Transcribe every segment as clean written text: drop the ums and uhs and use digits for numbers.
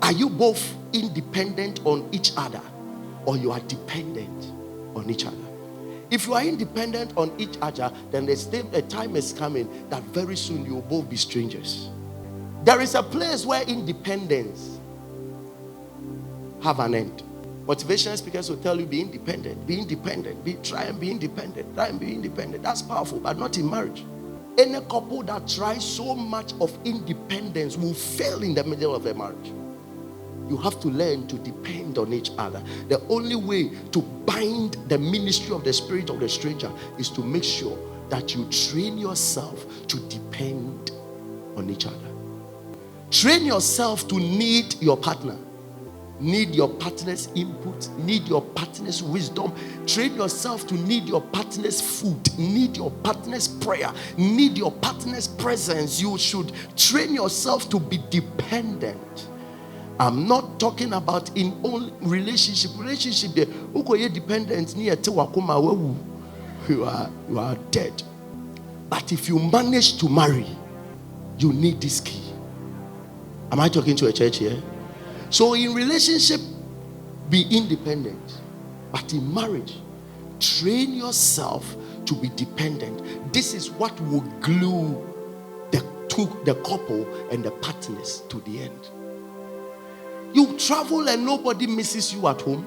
Are you both independent on each other, or you are dependent on each other? If you are independent on each other, then a time is coming that very soon you will both be strangers. There is a place where independence have an end. Motivational speakers will tell you, be independent, try and be independent. That's powerful, but not in marriage. Any couple that tries so much of independence will fail in the middle of a marriage. You have to learn to depend on each other. The only way to bind the ministry of the spirit of the stranger is to make sure that you train yourself to depend on each other. Train yourself to need your partner. Need your partner's input, need your partner's wisdom. Train yourself to need your partner's food, need your partner's prayer, need your partner's presence. You should train yourself to be dependent. I'm not talking about in all relationship there. You dependent you are dead. But if you manage to marry, you need this key. Am I talking to a church here? So in relationship, be independent. But in marriage, train yourself to be dependent. This is what will glue the couple and the partners to the end. You travel and nobody misses you at home.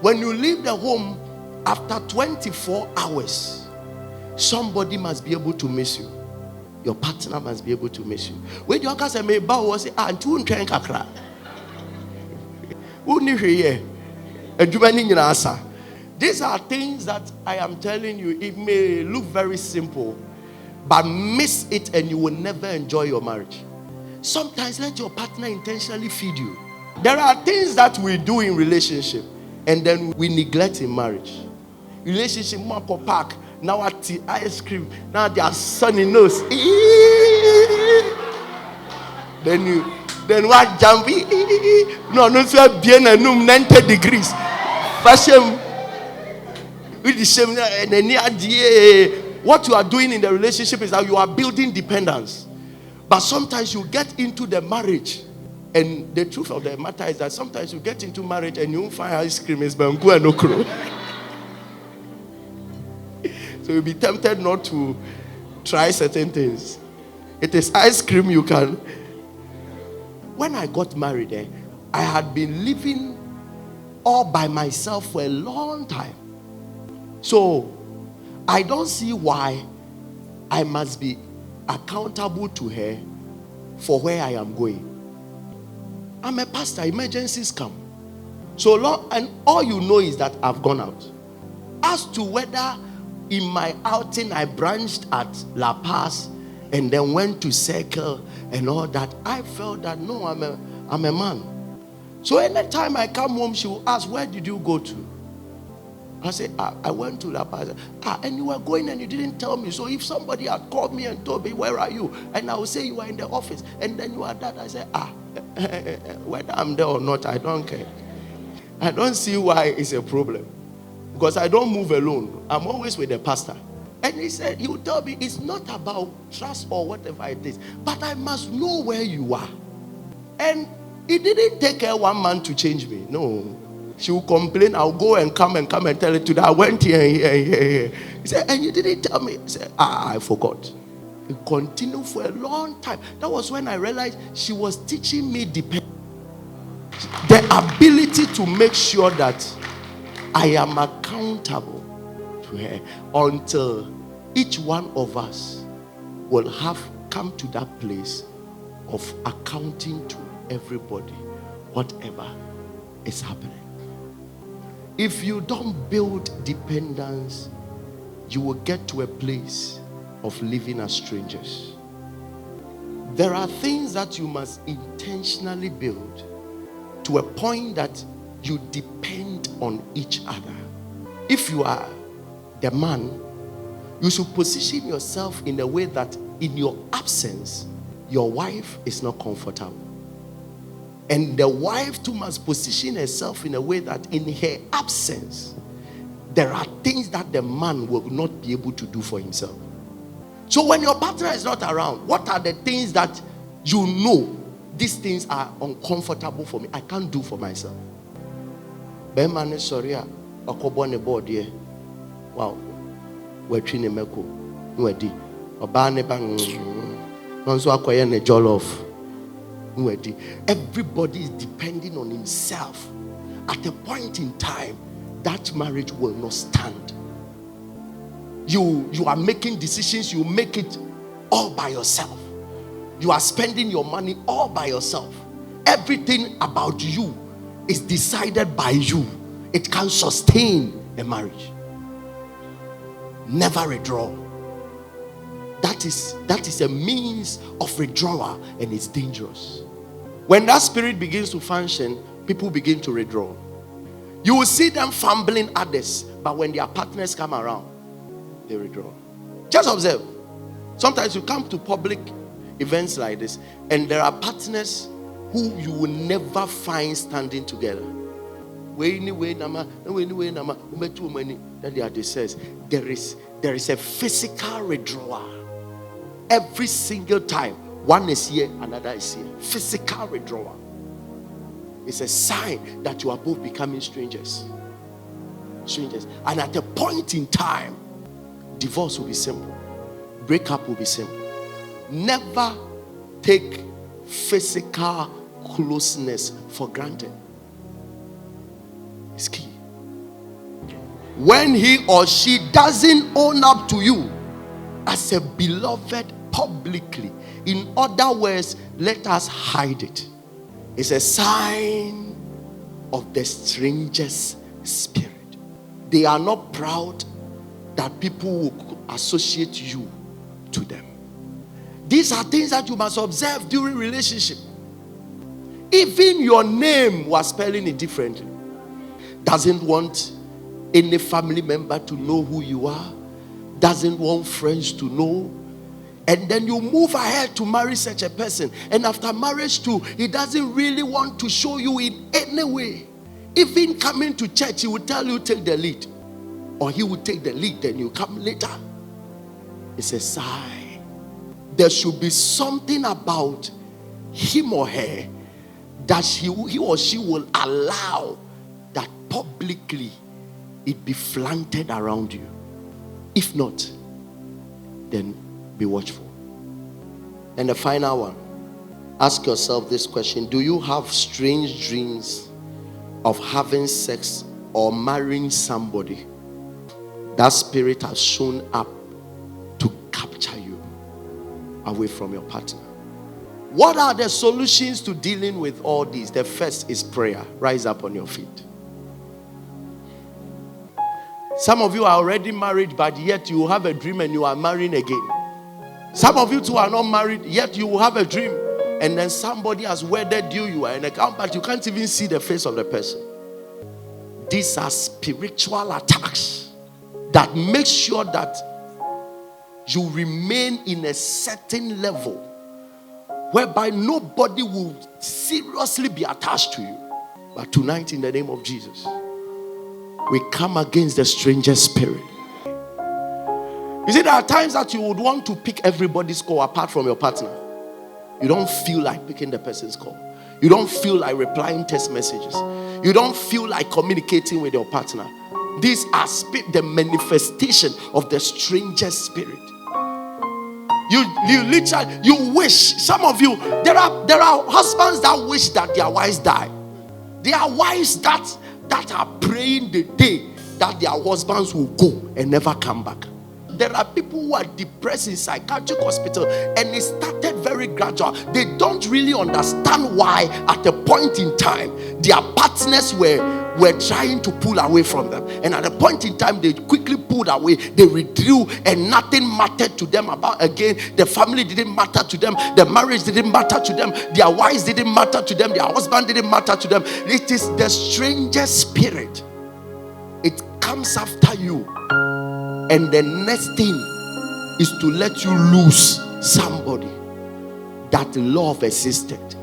When you leave the home after 24 hours, somebody must be able to miss you. Your partner must be able to miss you. When your cousin may bow was say, kakra. These are things that I am telling you, it may look very simple, but miss it and you will never enjoy your marriage. Sometimes let your partner intentionally feed you. There are things that we do in relationship and then we neglect in marriage. Relationship, Marco Park, now at the ice cream, now their sunny nose. Then what jambi? No, bien and 90 degrees. Fashion with the same and what you are doing in the relationship is that you are building dependence. But sometimes you get into the marriage, and the truth of the matter is that sometimes you get into marriage and you won't find ice cream is bangu and okro. So you'll be tempted not to try certain things. It is ice cream you can. When I got married, I had been living all by myself for a long time. So I don't see why I must be accountable to her for where I am going. I'm a pastor, emergencies come. So long, and all you know is that I've gone out. As to whether in my outing I branched at La Paz and then went to Circle and all that, I felt that no, I'm a man. So anytime I come home, she will ask, where did you go to? I say, I went to La Paz. And you were going and you didn't tell me. So if somebody had called me and told me, where are you? And I will say, you are in the office. And then you are that. I say, whether I'm there or not, I don't care. I don't see why it's a problem. Because I don't move alone. I'm always with the pastor. And he said, he would tell me, it's not about trust or whatever it is, but I must know where you are. And it didn't take her 1 month to change me. No. She will complain, I'll go and come and tell her today, I went here and here and here. He said, and you didn't tell me. He said, I forgot. It continued for a long time. That was when I realized she was teaching me the ability to make sure that I am accountable to her until each one of us will have come to that place of accounting to everybody whatever is happening. If you don't build dependence, you will get to a place of living as strangers. There are things that you must intentionally build to a point that you depend on each other. If you are the man, you should position yourself in a way that in your absence, your wife is not comfortable. And the wife too must position herself in a way that in her absence, there are things that the man will not be able to do for himself. So when your partner is not around, what are the things that you know these things are uncomfortable for me. I can't do for myself. Bemane sorry akobo ne board here. Wow. We're training meko. Nwedi. Oba ne bang. Nonso akoye ne jollof. Nwedi. Everybody is depending on himself. At a point in time, that marriage will not stand. You are making decisions, you make it all by yourself. You are spending your money all by yourself. Everything about you is decided by you. It can sustain a marriage. Never withdraw. That is a means of withdrawal, and it's dangerous. When that spirit begins to function, people begin to withdraw. You will see them fumbling others, but when their partners come around, they withdraw. Just observe. Sometimes you come to public events like this, and there are partners who you will never find standing together. That says there is a physical withdrawal every single time. One is here, another is here. Physical withdrawal. It's a sign that you are both becoming strangers. And at a point in time, divorce will be simple. Breakup will be simple. Never take physical closeness for granted. It's key. When he or she doesn't own up to you as a beloved publicly, in other words, let us hide it. It's a sign of the stranger's spirit. They are not proud that people will associate you to them. These are things that you must observe during relationship. Even your name was spelling it differently. Doesn't want any family member to know who you are. Doesn't want friends to know. And then you move ahead to marry such a person. And after marriage too, he doesn't really want to show you in any way. Even coming to church, he will tell you take the lead. Or he will take the lead, then you come later. It's a sign. There should be something about him or her that he or she will allow that publicly it be flaunted around you. If not, then be watchful. And the final one, ask yourself this question: do you have strange dreams of having sex or marrying somebody? That spirit has shown up to capture you away from your partner. What are the solutions to dealing with all these? The first is prayer. Rise up on your feet. Some of you are already married, but yet you have a dream and you are marrying again. Some of you too are not married, yet you have a dream, and then somebody has wedded you. You are in a camp, but you can't even see the face of the person. These are spiritual attacks that make sure that you remain in a certain level whereby nobody will seriously be attached to you. But tonight, in the name of Jesus, we come against the stranger spirit. You see, there are times that you would want to pick everybody's call apart from your partner. You don't feel like picking the person's call. You don't feel like replying text messages. You don't feel like communicating with your partner. These are the manifestation of the stranger spirit. You literally, you wish, some of you, there are husbands that wish that their wives die. There are wives that are praying the day that their husbands will go and never come back. There are people who are depressed in psychiatric hospital, and it started very gradual. They don't really understand why at a point in time their partners were trying to pull away from them, and at a point in time they quickly pulled away. They withdrew, and nothing mattered to them about again. The family didn't matter to them. The marriage didn't matter to them. Their wives didn't matter to them. Their husband didn't matter to them. It is the stranger spirit. It comes after you. And the next thing is to let you lose somebody that love existed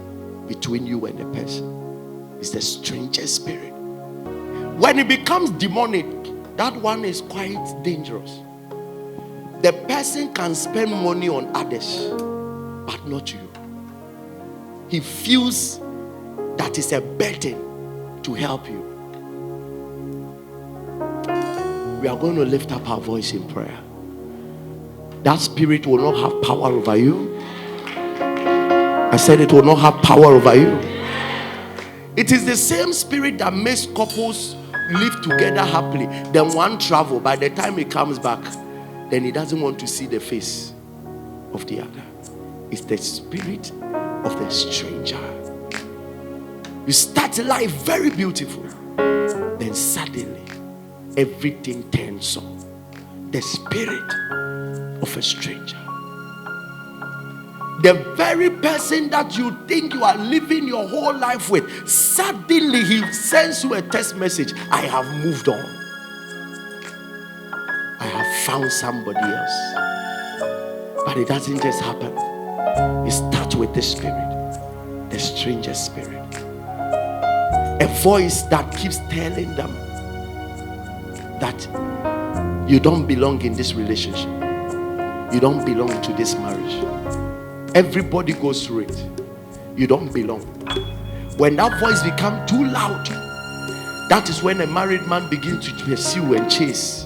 between you and the person. It's the stranger spirit. When it becomes demonic, that one is quite dangerous. The person can spend money on others, but not you. he feels that is a burden to help you. We are going to lift up our voice in prayer. That spirit will not have power over you. I said it will not have power over you. It is the same spirit that makes couples live together happily. Then one travel, by the time he comes back, then he doesn't want to see the face of the other. It's the spirit of the stranger. You start life very beautiful, then suddenly everything turns on. The spirit of a stranger. The very person that you think you are living your whole life with, suddenly he sends you a text message. I have moved on. I have found somebody else. But it doesn't just happen. It starts with the spirit, the stranger spirit. A voice that keeps telling them that you don't belong in this relationship. You don't belong to this marriage. Everybody goes through it. You don't belong. When that voice becomes too loud, that is when a married man begins to pursue and chase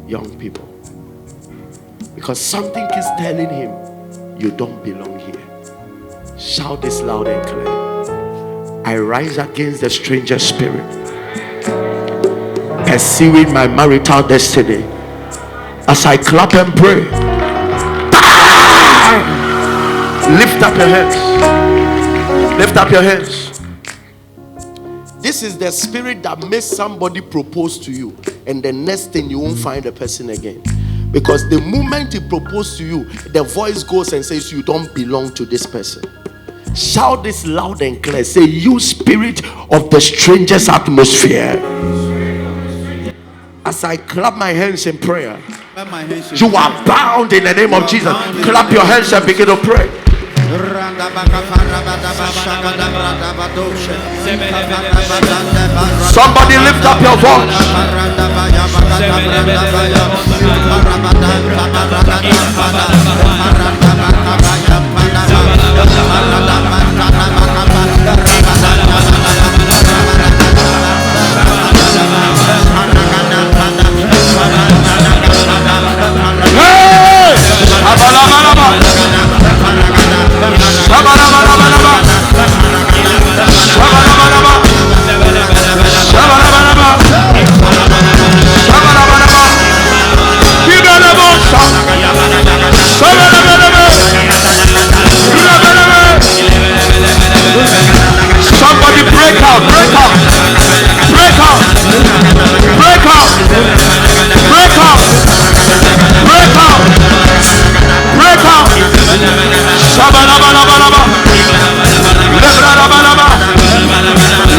young people. Because something is telling him, you don't belong here. Shout this loud and clear. I rise against the stranger spirit pursuing my marital destiny. As I clap and pray, lift up your hands. Lift up your hands. This is the spirit that makes somebody propose to you, and the next thing you won't find the person again. Because the moment he proposed to you, the voice goes and says, you don't belong to this person. Shout this loud and clear. Say, you spirit of the stranger's atmosphere. As I clap my hands in prayer, you are bound in the name of Jesus. Clap your hands and begin to pray. Somebody lift up your voice. Somebody break out, break out, break out, break out, break out, break out, break out. Shabalabalaba, lebalabalaba,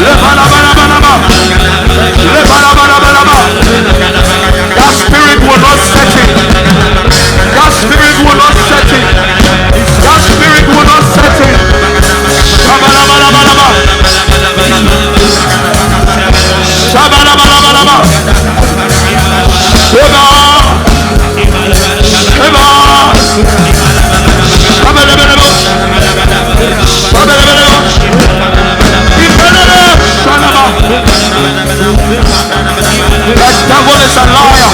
lebalabalaba, lebalabalaba. That spirit will not set in. That spirit will not set in. That spirit will not set in. Shabalabalaba, shabalabalaba, shiva, shiva, shabalabalaba, shabalabalaba, ibalabalaba, shalaba. The devil is a liar.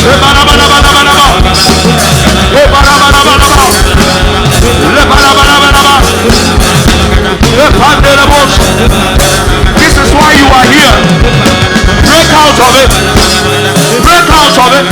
Lebalabalaba, lebalabalaba, lebalabalaba. This is why you are here. Break out of it. Break out of it.